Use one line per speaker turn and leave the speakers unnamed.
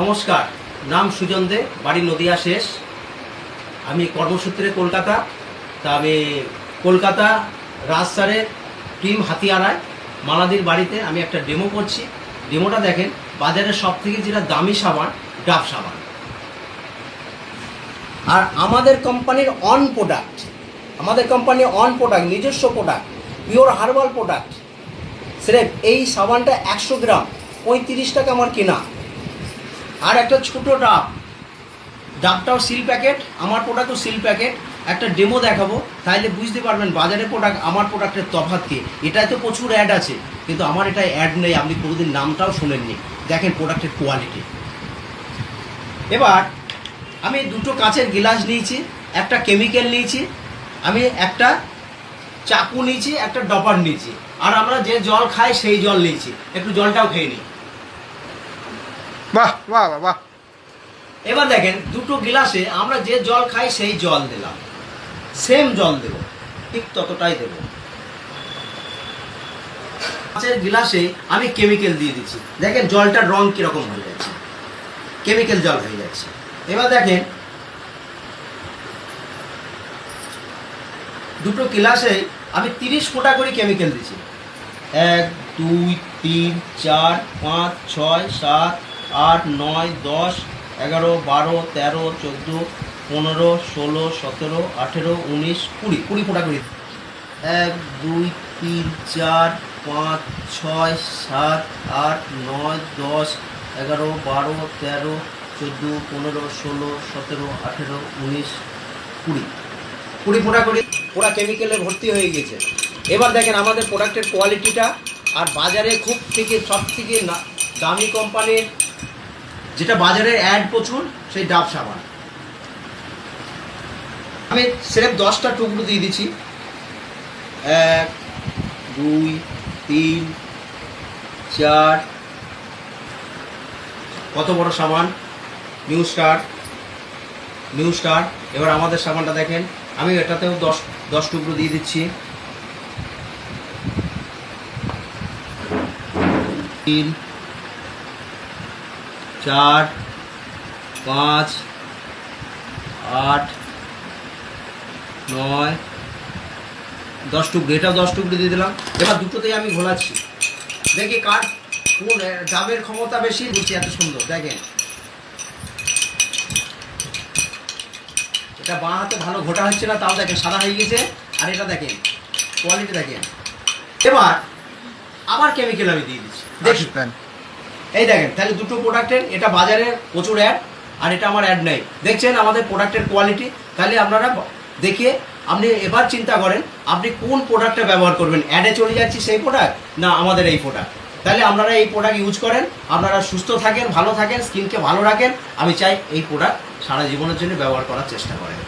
নমস্কার, নাম সুজন দে, বাড়ি নদিয়া শেষ। আমি কর্মসূত্রে কলকাতা। তা আমি কলকাতা রাজসারের টিম হাতিয়ারায় মালাদির বাড়িতে আমি একটা ডেমো করছি। ডেমোটা দেখেন, বাজারের সব থেকে যেটা দামি সাবান ডাব সাবান। আর আমাদের কোম্পানির নিজস্ব প্রোডাক্ট, পিওর হার্বাল প্রোডাক্ট। স্রেফ এই সাবানটা 100 গ্রাম 35 টাকা আমার কেনা। আর একটা ছোটো ডাবটাও সিল প্যাকেট, আমার প্রোডাক্টও সিল প্যাকেট। একটা ডেমো দেখাবো, তাইলে বুঝতে পারবেন বাজারের প্রোডাক্ট আমার প্রোডাক্টের তফাৎ কি। এটাই তো প্রচুর অ্যাড আছে, কিন্তু আমার এটাই অ্যাড নেই, আপনি কোনোদিন নামটাও শোনেননি। দেখেন প্রোডাক্টের কোয়ালিটি। এবার আমি দুটো কাঁচের গ্লাস নিয়েছি, একটা কেমিক্যাল নিয়েছি, আমি একটা চাকু নিয়েছি, একটা ডপার নিয়েছি। আর আমরা যে জল খাই সেই জল নিয়েছি, একটু জলটাও খেয়ে নিই।
বাহ বাহ বাহ।
এবার দেখেন দুটো গ্লাসে আমরা যে জল খাই সেই জল দিলাম, সেম জল দেব, ঠিক ততটাই দেব। কাঁচের গ্লাসে আমি কেমিক্যাল দিয়ে দিচ্ছি, দেখেন জলটার রং কিরকম হয়ে যাচ্ছে, কেমিক্যাল জল হয়ে যাচ্ছে। এবার দেখেন দুটো গ্লাসে আমি 30 ফোঁটা করে কেমিক্যাল দিচ্ছি। 1 2 3 4 5 6 7 8 9 10 11 12 13 14 15 16 17 18 19 20 ফোঁটা করে। 1 2 3 4 5 6 7 8 9 10 11 12 13 14 15 16 17 18 19 20 ফোঁটা করে পুরা কেমিক্যালে ভর্তি হয়ে গেছে। এবার দেখেন আমাদের প্রোডাক্টের কোয়ালিটিটা। আর বাজারে সব থেকে দামি কোম্পানির যেটা বাজারে অ্যাড প্রচুর, সেই ডাব সাবান। আমি সিরেপ 10টা টুকরো দিয়ে দিচ্ছি। 1 2 3 4। কত বড় সাবান, নিউ স্টার। এবার আমাদের সাবানটা দেখেন, আমি এটাতেও 10 টুকরো দিয়ে দিচ্ছি। 3 4 5 8 9 10 টুকরো, এটাও 10 টুকরো দিয়ে দিলাম। এবার দুটোতেই আমি ঘোলাচ্ছি, দেখি কার কোন ডাবের ক্ষমতা বেশি। দিচ্ছি এত সুন্দর, দেখেন এটা বাঁ হাতে ভালো ঘোটা হচ্ছে না, তাও দেখেন সাদা হয়ে গেছে। আর এটা দেখেন কোয়ালিটি দেখেন। এবার আবার কেমিক্যাল আমি দিয়ে দিচ্ছি, দেখেন এই দেখেন। তাহলে দুটো প্রোডাক্টের, এটা বাজারে প্রচুর অ্যাড আর এটা আমার অ্যাড নেই। দেখছেন আমাদের প্রোডাক্টের কোয়ালিটি। তাহলে আপনারা দেখিয়ে আপনি এবার চিন্তা করেন আপনি কোন প্রোডাক্টটা ব্যবহার করবেন। অ্যাডে চলে যাচ্ছি সেই প্রোডাক্ট, না আমাদের এই প্রোডাক্ট। তাহলে আপনারা এই প্রোডাক্ট ইউজ করেন, আপনারা সুস্থ থাকেন, ভালো থাকেন, স্কিনকে ভালো রাখেন। আমি চাই এই প্রোডাক্ট সারা জীবনের জন্য ব্যবহার করার চেষ্টা করেন।